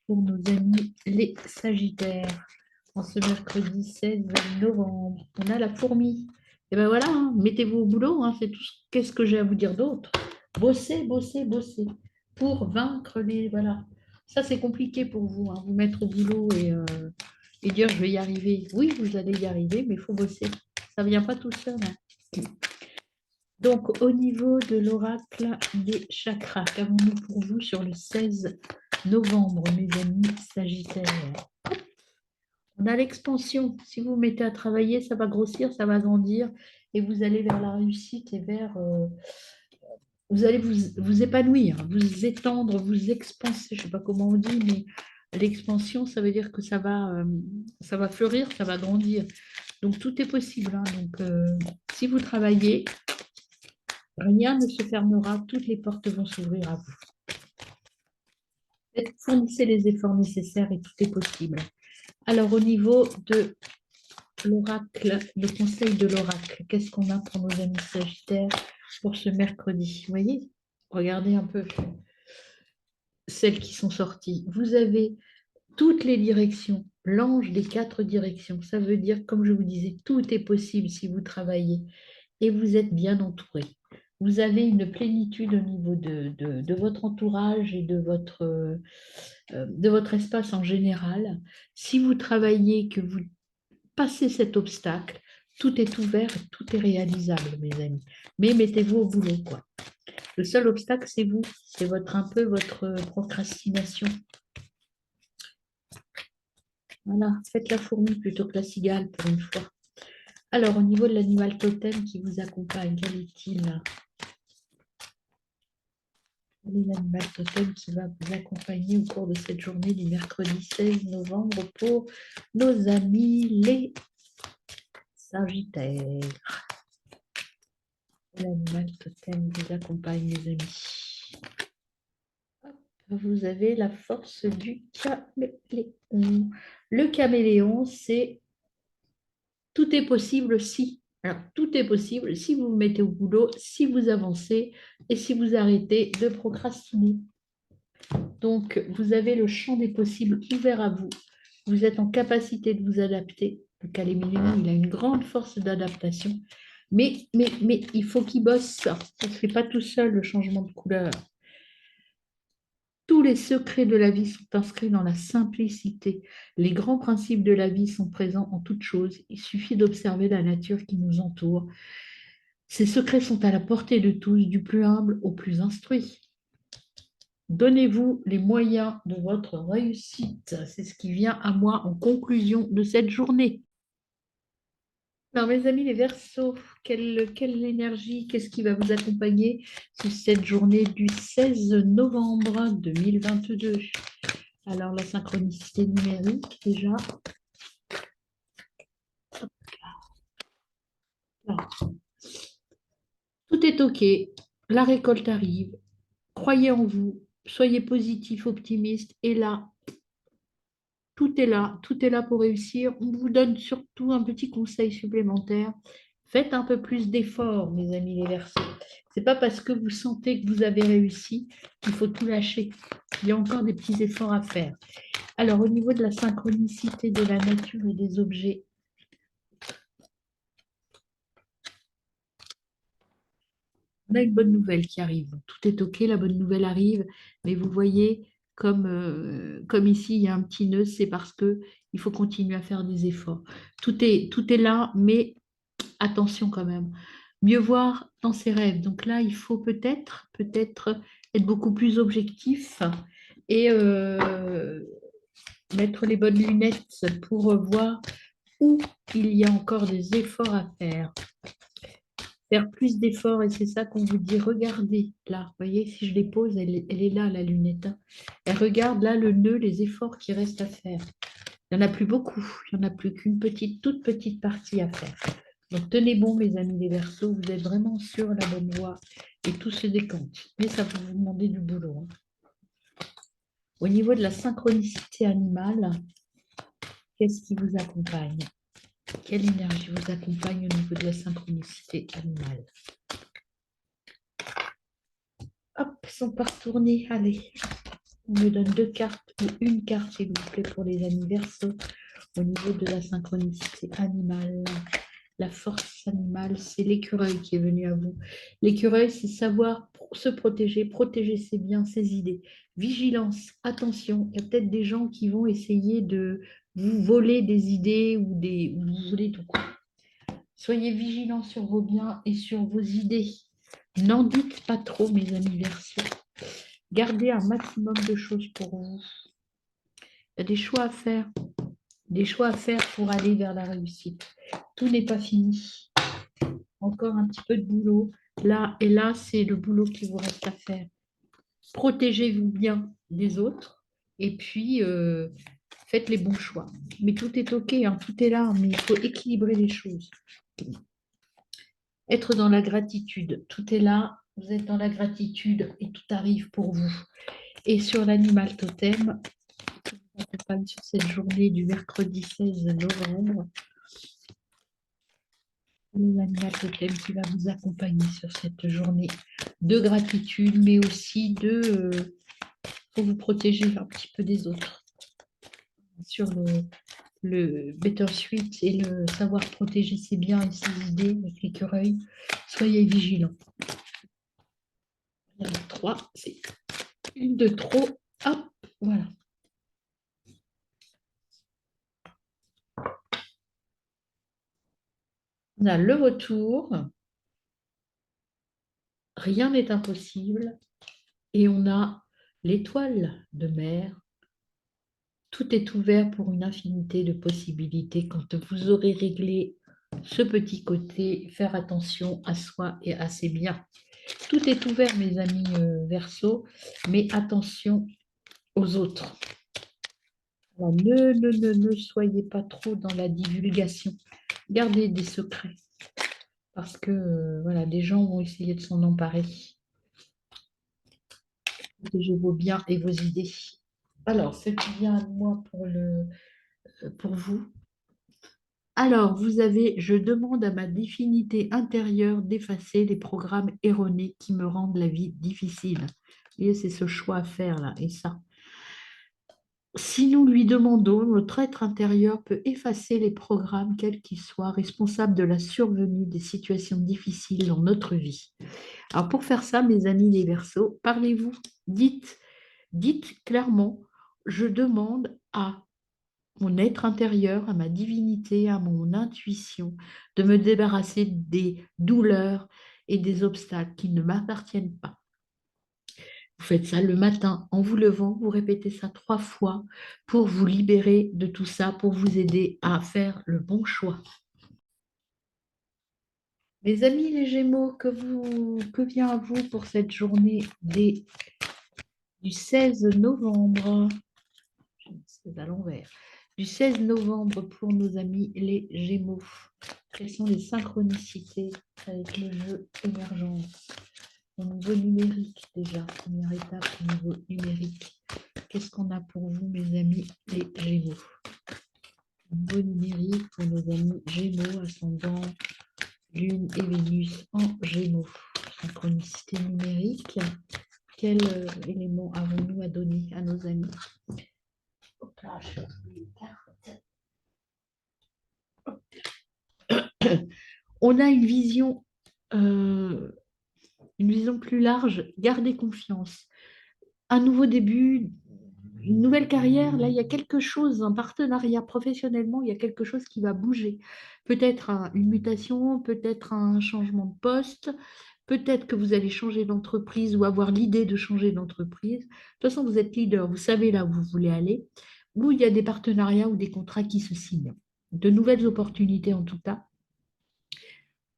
Speaker 1: pour nos amis les Sagittaires en ce mercredi 16 novembre? On a la fourmi. Et ben voilà, hein, mettez-vous au boulot, hein, c'est tout. Qu'est-ce que j'ai à vous dire d'autre? Bossez, bossez, bossez pour vaincre les. Voilà. Ça, c'est compliqué pour vous, hein, vous mettre au boulot et dire je vais y arriver. Oui, vous allez y arriver, mais il faut bosser. Ça ne vient pas tout seul, hein. Donc, au niveau de l'oracle des chakras, qu'avons-nous pour vous sur le 16 novembre, mes amis sagittaires? On a l'expansion. Si vous vous mettez à travailler, ça va grossir, ça va grandir et vous allez vers la réussite et vers... vous allez vous épanouir, vous étendre, vous expanser. Je ne sais pas comment on dit, mais l'expansion, ça veut dire que ça va fleurir, ça va grandir. Donc, tout est possible, hein. Donc, si vous travaillez, rien ne se fermera, toutes les portes vont s'ouvrir à vous. Fournissez les efforts nécessaires et tout est possible. Alors, au niveau de l'oracle, le conseil de l'oracle, qu'est-ce qu'on a pour nos amis sagittaires pour ce mercredi? Vous voyez, regardez un peu celles qui sont sorties. Vous avez toutes les directions, l'ange des 4 directions. Ça veut dire, comme je vous disais, tout est possible si vous travaillez et vous êtes bien entouré. Vous avez une plénitude au niveau de votre entourage et de votre espace en général. Si vous travaillez, que vous passez cet obstacle, tout est ouvert et tout est réalisable, mes amis. Mais mettez-vous au boulot, quoi. Le seul obstacle, c'est vous. C'est un peu votre procrastination. Voilà, faites la fourmi plutôt que la cigale pour une fois. Alors, au niveau de l'animal totem qui vous accompagne, quel est-il? Quel est l'animal totem qui va vous accompagner au cours de cette journée du mercredi 16 novembre pour nos amis les Sagittaires? L'animal totem vous accompagne, les amis. Vous avez la force du caméléon. Le caméléon, c'est tout est possible si. Alors, tout est possible si vous vous mettez au boulot, si vous avancez et si vous arrêtez de procrastiner. Donc, vous avez le champ des possibles ouvert à vous. Vous êtes en capacité de vous adapter. Le caméléon, il a une grande force d'adaptation. Mais il faut qu'il bosse ça. Ça ne se fait pas tout seul, le changement de couleur. Tous les secrets de la vie sont inscrits dans la simplicité. Les grands principes de la vie sont présents en toutes choses. Il suffit d'observer la nature qui nous entoure. Ces secrets sont à la portée de tous, du plus humble au plus instruit. Donnez-vous les moyens de votre réussite. C'est ce qui vient à moi en conclusion de cette journée. Alors, mes amis, les Verseaux, quelle énergie, qu'est-ce qui va vous accompagner sur cette journée du 16 novembre 2022? Alors, la synchronicité numérique, déjà. Là. Tout est OK. La récolte arrive. Croyez en vous. Soyez positif, optimiste. Et là, tout est là. Tout est là pour réussir. On vous donne surtout un petit conseil supplémentaire. Faites un peu plus d'efforts, mes amis les Verseaux. C'est pas parce que vous sentez que vous avez réussi qu'il faut tout lâcher. Il y a encore des petits efforts à faire. Alors, au niveau de la synchronicité de la nature et des objets, on a une bonne nouvelle qui arrive. Tout est OK, la bonne nouvelle arrive, mais vous voyez, comme ici, il y a un petit nœud, c'est parce que il faut continuer à faire des efforts. Tout est là, mais attention quand même. Mieux voir dans ses rêves. Donc là, il faut peut-être être beaucoup plus objectif et mettre les bonnes lunettes pour voir où il y a encore des efforts à faire. Faire plus d'efforts et c'est ça qu'on vous dit, regardez là, vous voyez, si je les pose, elle est là, la lunette. Hein. Elle regarde là le nœud, les efforts qui restent à faire. Il n'y en a plus beaucoup, il n'y en a plus qu'une petite, toute petite partie à faire. Donc tenez bon, mes amis les Verseaux, vous êtes vraiment sur la bonne voie et tout se décante. Mais ça va vous demander du boulot. Hein. Au niveau de la synchronicité animale, qu'est-ce qui vous accompagne? Quelle énergie vous accompagne au niveau de la synchronicité animale? Hop, ils sont pas retournés. Allez, on me donne deux cartes ou une carte, s'il vous plaît, pour les amis Verseaux. Au niveau de la synchronicité animale, la force animale, c'est l'écureuil qui est venu à vous. L'écureuil, c'est savoir se protéger, protéger ses biens, ses idées. Vigilance, attention, il y a peut-être des gens qui vont essayer de vous voler des idées ou vous voler tout quoi. Soyez vigilants sur vos biens et sur vos idées. N'en dites pas trop, mes amis Verseaux. Gardez un maximum de choses pour vous. Il y a des choix à faire pour aller vers la réussite. Tout n'est pas fini. Encore un petit peu de boulot. Là et là, c'est le boulot qui vous reste à faire. Protégez-vous bien des autres et puis faites les bons choix. Mais tout est OK, hein, tout est là, mais il faut équilibrer les choses. Être dans la gratitude, tout est là, vous êtes dans la gratitude et tout arrive pour vous. Et sur l'animal totem, on accompagne sur cette journée du mercredi 16 novembre, l'animal totem qui va vous accompagner sur cette journée de gratitude, mais aussi pour vous protéger un petit peu des autres. Sur le better suite et le savoir protéger ses biens et ses idées avec l'écureuil, soyez vigilants. Il y en a trois, c'est une de trop. Hop, voilà. On a le vautour, rien n'est impossible, et on a l'étoile de mer, Tout est ouvert pour une infinité de possibilités quand vous aurez réglé ce petit côté, faire attention à soi et à ses biens. Tout est ouvert, mes amis Verseau, mais attention aux autres. Alors, ne soyez pas trop dans la divulgation. Gardez des secrets parce que voilà, des gens vont essayer de s'en emparer. Protégez vos biens et vos idées. Alors, ce qui vient à moi pour vous. Alors, vous avez, je demande à ma divinité intérieure d'effacer les programmes erronés qui me rendent la vie difficile. Vous voyez, c'est ce choix à faire là, et ça. Si nous lui demandons, notre être intérieur peut effacer les programmes, quels qu'ils soient, responsables de la survenue des situations difficiles dans notre vie. Alors, pour faire ça, mes amis les Verseaux, parlez-vous, dites clairement, je demande à mon être intérieur, à ma divinité, à mon intuition, de me débarrasser des douleurs et des obstacles qui ne m'appartiennent pas. Vous faites ça le matin en vous levant, vous répétez ça 3 fois pour vous libérer de tout ça, pour vous aider à faire le bon choix. Mes amis les Gémeaux, que vient à vous pour cette journée du 16 novembre? C'est à l'envers. Du 16 novembre pour nos amis les Gémeaux. Quelles sont les synchronicités avec le jeu émergence? Au niveau numérique déjà, première étape au niveau numérique. Qu'est-ce qu'on a pour vous, mes amis les Gémeaux? Au niveau numérique pour nos amis Gémeaux, ascendant Lune et Vénus en Gémeaux. Synchronicité numérique. Quel élément avons-nous à donner à nos amis? Hop là, je On a une vision plus large. Gardez confiance. Un nouveau début, une nouvelle carrière. Là, il y a quelque chose, un partenariat professionnellement, il y a quelque chose qui va bouger. Peut-être une mutation, peut-être un changement de poste, peut-être que vous allez changer d'entreprise ou avoir l'idée de changer d'entreprise. De toute façon, vous êtes leader, vous savez là où vous voulez aller. Ou il y a des partenariats ou des contrats qui se signent. De nouvelles opportunités en tout cas.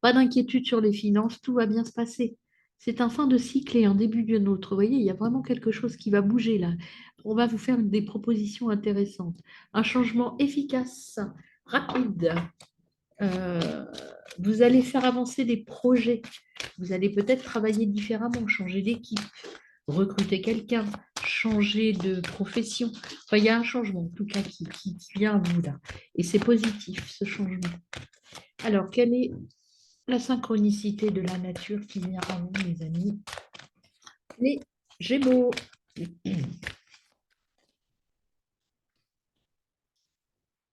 Speaker 1: Pas d'inquiétude sur les finances, tout va bien se passer. C'est un fin de cycle et un début d'un autre. Vous voyez, il y a vraiment quelque chose qui va bouger là. On va vous faire des propositions intéressantes. Un changement efficace, rapide. Euh, vous allez faire avancer des projets. Vous allez peut-être travailler différemment, changer d'équipe, recruter quelqu'un, changer de profession. Enfin, il y a un changement, en tout cas, qui vient à vous là. Et c'est positif, ce changement. Alors, quelle est la synchronicité de la nature qui vient à vous, mes amis les Gémeaux?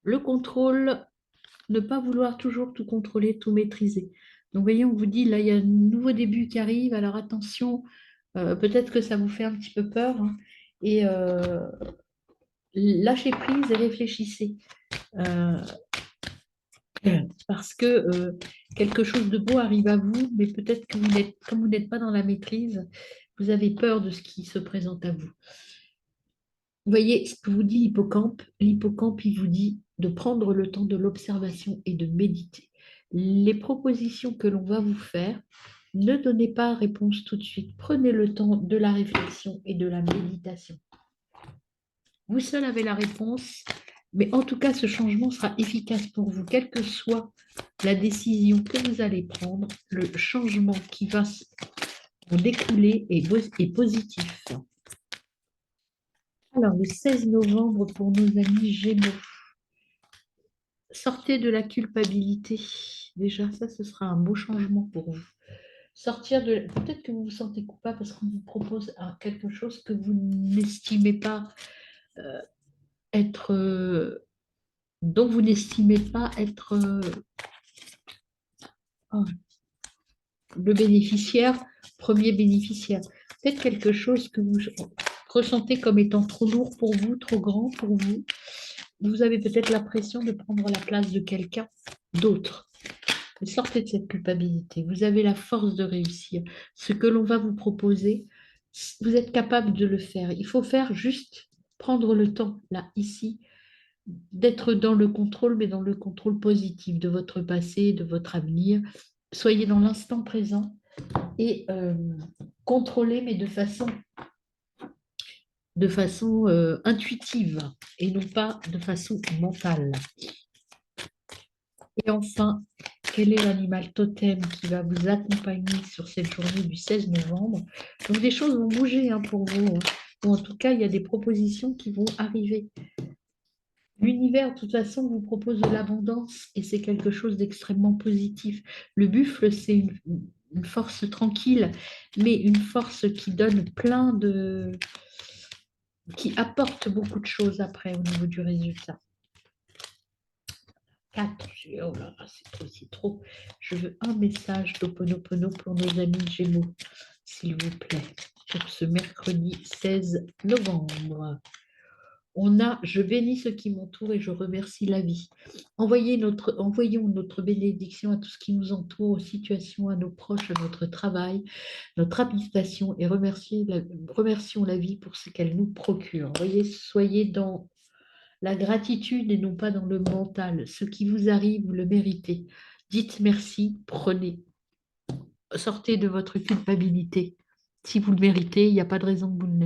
Speaker 1: Le contrôle, ne pas vouloir toujours tout contrôler, tout maîtriser. Donc, voyez, on vous dit, là, il y a un nouveau début qui arrive, alors attention, peut-être que ça vous fait un petit peu peur, hein, et lâchez prise et réfléchissez. Euh, parce que quelque chose de beau arrive à vous, mais peut-être que comme vous n'êtes pas dans la maîtrise, vous avez peur de ce qui se présente à vous. Vous voyez ce que vous dit l'hippocampe? L'hippocampe, il vous dit de prendre le temps de l'observation et de méditer. Les propositions que l'on va vous faire, ne donnez pas réponse tout de suite. Prenez le temps de la réflexion et de la méditation. Vous seul avez la réponse, mais en tout cas, ce changement sera efficace pour vous, quelle que soit la décision que vous allez prendre. Le changement qui va en découler est positif. Alors, le 16 novembre pour nos amis Gémeaux. Sortez de la culpabilité. Déjà, ça, ce sera un beau changement pour vous. Sortir de... Peut-être que vous vous sentez coupable parce qu'on vous propose quelque chose que vous n'estimez pas être... dont vous n'estimez pas être oh, le bénéficiaire, premier bénéficiaire. Peut-être quelque chose que vous ressentez comme étant trop lourd pour vous, trop grand pour vous. Vous avez peut-être l'impression de prendre la place de quelqu'un d'autre. Mais sortez de cette culpabilité. Vous avez la force de réussir. Ce que l'on va vous proposer, vous êtes capable de le faire. Il faut faire juste prendre le temps, là, ici, d'être dans le contrôle, mais dans le contrôle positif de votre passé, de votre avenir. Soyez dans l'instant présent et contrôlez, mais de façon intuitive et non pas de façon mentale. Et enfin, quel est l'animal totem qui va vous accompagner sur cette journée du 16 novembre? Donc, des choses vont bouger pour vous, hein. Ou en tout cas, il y a des propositions qui vont arriver. L'univers, de toute façon, vous propose de l'abondance et c'est quelque chose d'extrêmement positif. Le buffle, c'est une force tranquille, mais une force qui donne qui apporte beaucoup de choses après au niveau du résultat. 4. Oh là là, c'est trop. Je veux un message d'Ho'oponopono pour nos amis Gémeaux, s'il vous plaît, pour ce mercredi 16 novembre. On a « Je bénis ceux qui m'entourent et je remercie la vie ». Envoyons notre bénédiction à tout ce qui nous entoure, aux situations, à nos proches, à notre travail, notre habitation et remercions la vie pour ce qu'elle nous procure. Voyez, soyez dans la gratitude et non pas dans le mental. Ce qui vous arrive, vous le méritez. Dites merci, prenez, sortez de votre culpabilité. Si vous le méritez, il n'y a pas de raison que vous ne